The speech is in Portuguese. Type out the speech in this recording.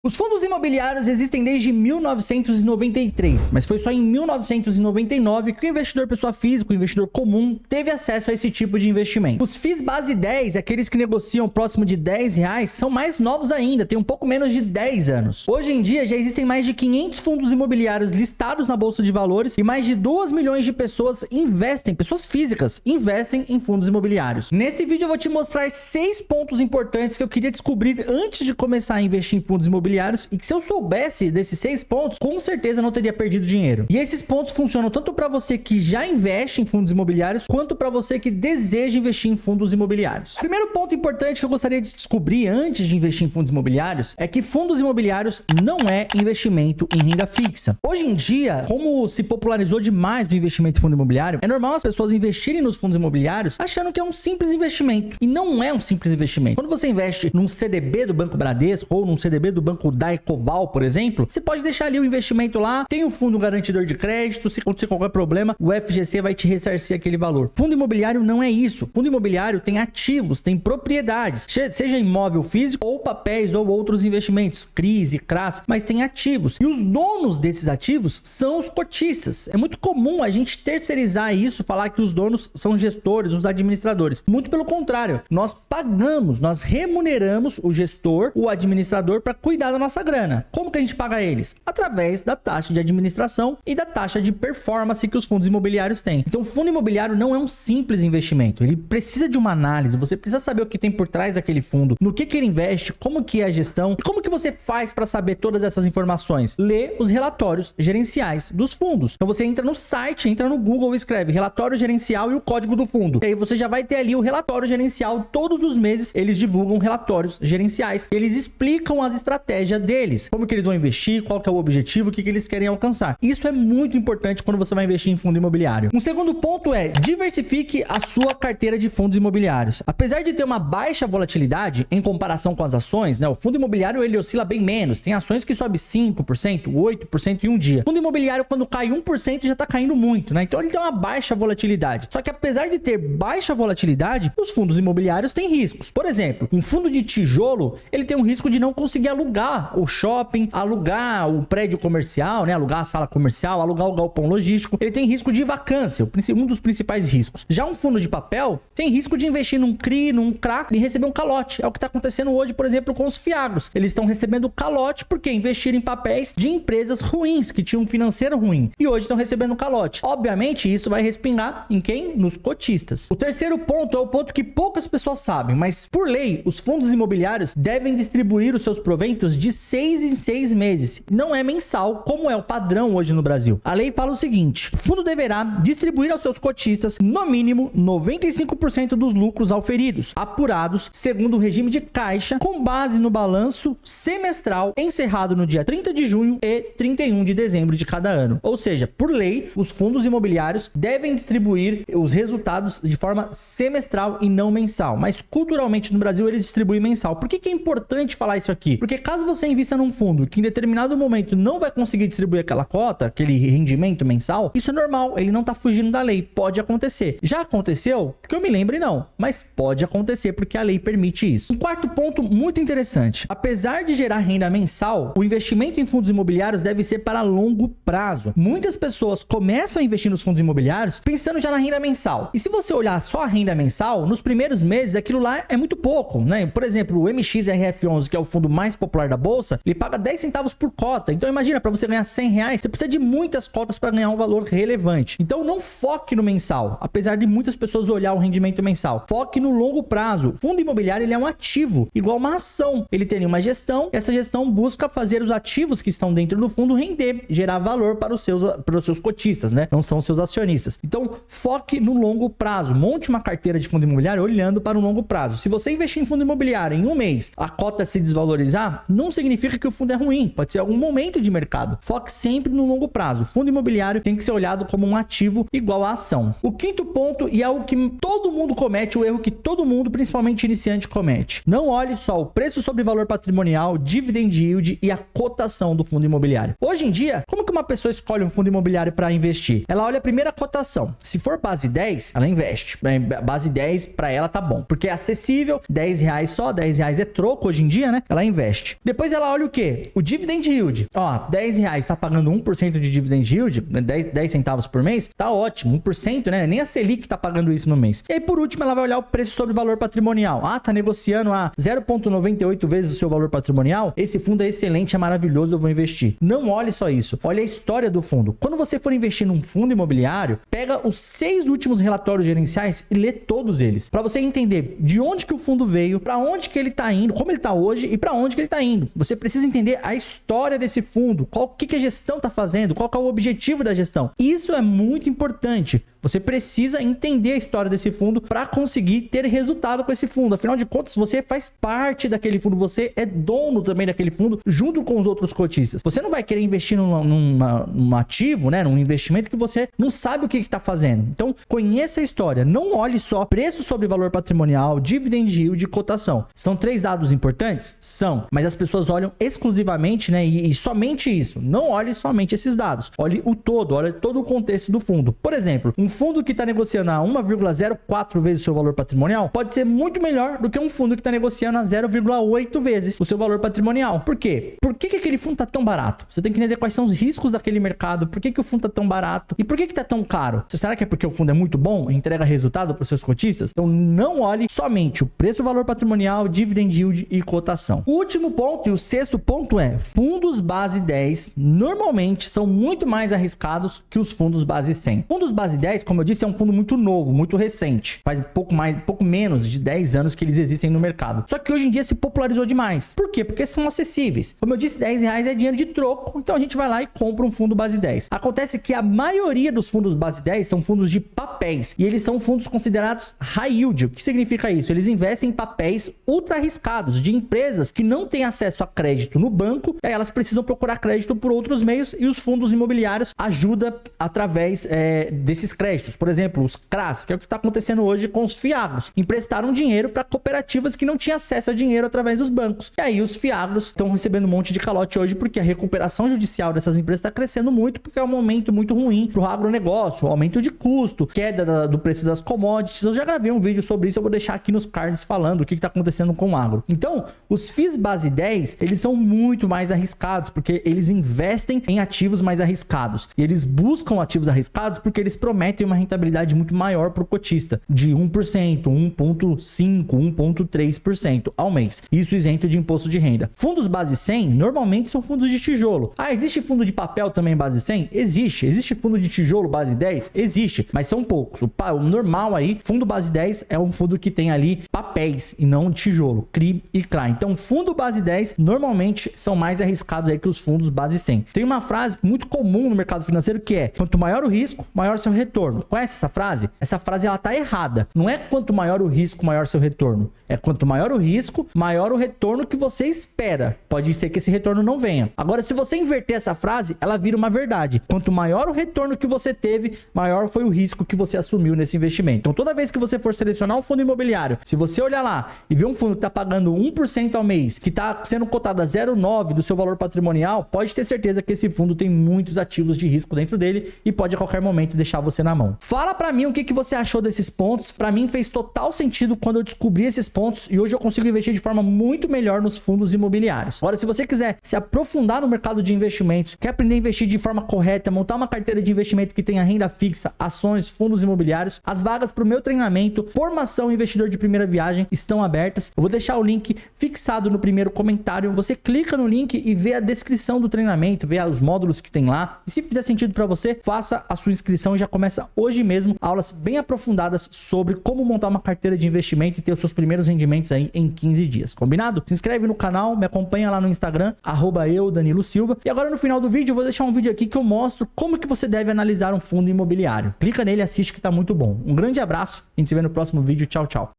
Os fundos imobiliários existem desde 1993, mas foi só em 1999 que o investidor pessoa física, o investidor comum, teve acesso a esse tipo de investimento. Os FIIs base 10, aqueles que negociam próximo de R$10, são mais novos ainda, têm um pouco menos de 10 anos. Hoje em dia já existem mais de 500 fundos imobiliários listados na Bolsa de Valores e mais de 2 milhões de pessoas investem, pessoas físicas, investem em fundos imobiliários. Nesse vídeo eu vou te mostrar 6 pontos importantes que eu queria descobrir antes de começar a investir em fundos imobiliários e que se eu soubesse desses 6 pontos, com certeza não teria perdido dinheiro. E esses pontos funcionam tanto para você que já investe em fundos imobiliários, quanto para você que deseja investir em fundos imobiliários. Primeiro ponto importante que eu gostaria de descobrir antes de investir em fundos imobiliários é que fundos imobiliários não é investimento em renda fixa. Hoje em dia, como se popularizou demais o investimento em fundo imobiliário, é normal as pessoas investirem nos fundos imobiliários achando que é um simples investimento. E não é um simples investimento. Quando você investe num CDB do Banco Bradesco ou num CDB do Banco da Ecoval, por exemplo, você pode deixar ali o investimento lá, tem o fundo garantidor de crédito, se acontecer qualquer problema, o FGC vai te ressarcir aquele valor. Fundo imobiliário não é isso. Fundo imobiliário tem ativos, tem propriedades, seja imóvel físico ou papéis ou outros investimentos, CRIs, CRAs, mas tem ativos. E os donos desses ativos são os cotistas. É muito comum a gente terceirizar isso, falar que os donos são gestores, os administradores. Muito pelo contrário, nós pagamos, nós remuneramos o gestor, o administrador para cuidar da nossa grana. Como que a gente paga eles? Através da taxa de administração e da taxa de performance que os fundos imobiliários têm. Então, o fundo imobiliário não é um simples investimento. Ele precisa de uma análise. Você precisa saber o que tem por trás daquele fundo, no que ele investe, como que é a gestão e como que você faz para saber todas essas informações. Lê os relatórios gerenciais dos fundos. Então, você entra no site, entra no Google e escreve relatório gerencial e o código do fundo. E aí você já vai ter ali o relatório gerencial. Todos os meses eles divulgam relatórios gerenciais. Eles explicam as estratégias deles, como que eles vão investir, qual que é o objetivo, o que eles querem alcançar. Isso é muito importante quando você vai investir em fundo imobiliário. Um segundo ponto é diversifique a sua carteira de fundos imobiliários. Apesar de ter uma baixa volatilidade em comparação com as ações, né, o fundo imobiliário ele oscila bem menos. Tem ações que sobe 5%, 8% em um dia. O fundo imobiliário quando cai 1% já está caindo muito, né? Então ele tem uma baixa volatilidade. Só que apesar de ter baixa volatilidade, os fundos imobiliários têm riscos. Por exemplo, um fundo de tijolo, ele tem um risco de não conseguir alugar o shopping, alugar o prédio comercial, né? Alugar a sala comercial, alugar o galpão logístico. Ele tem risco de vacância, um dos principais riscos. Já um fundo de papel tem risco de investir num CRI, num CRA e receber um calote. É o que está acontecendo hoje, por exemplo, com os fiagros. Eles estão recebendo calote porque investiram em papéis de empresas ruins, que tinham um financeiro ruim. E hoje estão recebendo calote. Obviamente, isso vai respingar em quem? Nos cotistas. O terceiro ponto é o ponto que poucas pessoas sabem, mas por lei, os fundos imobiliários devem distribuir os seus proventos de 6 em 6 meses. Não é mensal, como é o padrão hoje no Brasil. A lei fala o seguinte: o fundo deverá distribuir aos seus cotistas, no mínimo, 95% dos lucros auferidos, apurados segundo o regime de caixa, com base no balanço semestral encerrado no dia 30 de junho e 31 de dezembro de cada ano. Ou seja, por lei, os fundos imobiliários devem distribuir os resultados de forma semestral e não mensal. Mas culturalmente no Brasil eles distribuem mensal. Por que é importante falar isso aqui? Porque caso você invista num fundo que em determinado momento não vai conseguir distribuir aquela cota, aquele rendimento mensal, isso é normal, ele não tá fugindo da lei, pode acontecer. Já aconteceu? Que eu me lembre não, mas pode acontecer porque a lei permite isso. Um quarto ponto muito interessante: apesar de gerar renda mensal, o investimento em fundos imobiliários deve ser para longo prazo. Muitas pessoas começam a investir nos fundos imobiliários pensando já na renda mensal. E se você olhar só a renda mensal, nos primeiros meses aquilo lá é muito pouco, né? Por exemplo, o MXRF11, que é o fundo mais popular da bolsa, ele paga 10 centavos por cota. Então imagina, para você ganhar R$100, você precisa de muitas cotas para ganhar um valor relevante. Então não foque no mensal, apesar de muitas pessoas olhar o rendimento mensal. Foque no longo prazo. O fundo imobiliário ele é um ativo, igual uma ação. Ele tem uma gestão, e essa gestão busca fazer os ativos que estão dentro do fundo render, gerar valor para os seus cotistas, né? Não são os seus acionistas. Então foque no longo prazo. Monte uma carteira de fundo imobiliário olhando para o longo prazo. Se você investir em fundo imobiliário em um mês, a cota se desvalorizar, não significa que o fundo é ruim, pode ser algum momento de mercado. Foque sempre no longo prazo. O fundo imobiliário tem que ser olhado como um ativo igual à ação. O quinto ponto, e é o que todo mundo comete, o erro que todo mundo, principalmente iniciante, comete: não olhe só o preço sobre valor patrimonial, dividend yield e a cotação do fundo imobiliário. Hoje em dia, como que que uma pessoa escolhe um fundo imobiliário para investir? Ela olha a primeira cotação. Se for base 10, ela investe. Base 10 para ela tá bom, porque é acessível, R$10 só, R$10 é troco hoje em dia, né? Ela investe. Depois ela olha o quê? O dividend yield. Ó, R$10 tá pagando 1% de dividend yield, 10 centavos por mês, tá ótimo, 1%, né? Nem a Selic tá pagando isso no mês. E aí, por último, ela vai olhar o preço sobre valor patrimonial. Ah, tá negociando a 0,98 vezes o seu valor patrimonial? Esse fundo é excelente, é maravilhoso, eu vou investir. Não olhe só isso, olha a história do fundo. Quando você for investir num fundo imobiliário, pega os 6 últimos relatórios gerenciais e lê todos eles, para você entender de onde que o fundo veio, para onde que ele tá indo, como ele tá hoje e para onde que ele tá indo. Você precisa entender a história desse fundo, o que a gestão tá fazendo, qual que é o objetivo da gestão. Isso é muito importante. Você precisa entender a história desse fundo para conseguir ter resultado com esse fundo. Afinal de contas, você faz parte daquele fundo, você é dono também daquele fundo, junto com os outros cotistas. Você não vai querer investir num ativo, né, num investimento que você não sabe o que está fazendo. Então, conheça a história. Não olhe só preço sobre valor patrimonial, dividend yield e cotação. São 3 dados importantes? São. Mas as pessoas olham exclusivamente, né, e somente isso. Não olhe somente esses dados. Olhe o todo, olhe todo o contexto do fundo. Por exemplo, um fundo que está negociando a 1,04 vezes o seu valor patrimonial pode ser muito melhor do que um fundo que está negociando a 0,8 vezes o seu valor patrimonial. Por quê? Por que aquele fundo está tão barato? Você tem que entender quais são os riscos daquele mercado, por que o fundo está tão barato e por que está tão caro. Será que é porque o fundo é muito bom e entrega resultado para os seus cotistas? Então não olhe somente o preço, valor patrimonial, dividend yield e cotação. O último ponto e o 6º ponto é: fundos base 10 normalmente são muito mais arriscados que os fundos base 100. Fundos base 10, como eu disse, é um fundo muito novo, muito recente. Faz pouco menos de 10 anos que eles existem no mercado. Só que hoje em dia se popularizou demais. Por quê? Porque são acessíveis. Como eu disse, R$10 é dinheiro de troco, então a gente vai lá e compra um fundo base 10. Acontece que a maioria dos fundos base 10 são fundos de papéis, e eles são fundos considerados high yield. O que significa isso? Eles investem em papéis ultra arriscados, de empresas que não têm acesso a crédito no banco, e aí elas precisam procurar crédito por outros meios, e os fundos imobiliários ajudam através desses créditos. Por exemplo, os CRAs, que é o que está acontecendo hoje com os fiagros. Emprestaram dinheiro para cooperativas que não tinham acesso a dinheiro através dos bancos. E aí os fiagros estão recebendo um monte de calote hoje porque a recuperação judicial dessas empresas está crescendo muito, porque é um momento muito ruim para o agronegócio, aumento de custo, queda do preço das commodities. Eu já gravei um vídeo sobre isso, eu vou deixar aqui nos cards falando o que está acontecendo com o agro. Então, os FIIs base 10, eles são muito mais arriscados, porque eles investem em ativos mais arriscados. E eles buscam ativos arriscados porque eles prometem uma rentabilidade muito maior para o cotista, de 1%, 1,5%, 1,3% ao mês. Isso isento de imposto de renda. Fundos base 100 normalmente são fundos de tijolo. Ah, existe fundo de papel também base 100? Existe. Existe fundo de tijolo base 10? Existe, mas são poucos. O normal aí, fundo base 10 é um fundo que tem ali papéis e não tijolo, CRI e CRA. Então, fundo base 10 normalmente são mais arriscados aí que os fundos base 100. Tem uma frase muito comum no mercado financeiro que é: quanto maior o risco, maior o seu retorno. Conhece essa frase? Essa frase ela tá errada. Não é quanto maior o risco, maior o seu retorno. É quanto maior o risco, maior o retorno que você espera. Pode ser que esse retorno não venha. Agora, se você inverter essa frase, ela vira uma verdade. Quanto maior o retorno que você teve, maior foi o risco que você assumiu nesse investimento. Então, toda vez que você for selecionar um fundo imobiliário, se você olhar lá e ver um fundo que tá pagando 1% ao mês, que tá sendo cotado a 0,9 do seu valor patrimonial, pode ter certeza que esse fundo tem muitos ativos de risco dentro dele e pode a qualquer momento deixar você na mão. Fala pra mim o que você achou desses pontos. Pra mim fez total sentido quando eu descobri esses pontos e hoje eu consigo investir de forma muito melhor nos fundos imobiliários. Agora, se você quiser se aprofundar no mercado de investimentos, quer aprender a investir de forma correta, montar uma carteira de investimento que tenha renda fixa, ações, fundos imobiliários, as vagas para o meu treinamento, formação investidor de primeira viagem estão abertas. Eu vou deixar o link fixado no primeiro comentário. Você clica no link e vê a descrição do treinamento, vê os módulos que tem lá. E se fizer sentido para você, faça a sua inscrição e já começa hoje mesmo aulas bem aprofundadas sobre como montar uma carteira de investimento e ter os seus primeiros rendimentos aí em 15 dias. Combinado? Se inscreve no canal, me acompanha lá no Instagram, @Danilo Silva. E agora no final do vídeo eu vou deixar um vídeo aqui que eu mostro como que você deve analisar um fundo imobiliário. Clica nele e assiste que tá muito bom. Um grande abraço, a gente se vê no próximo vídeo. Tchau, tchau.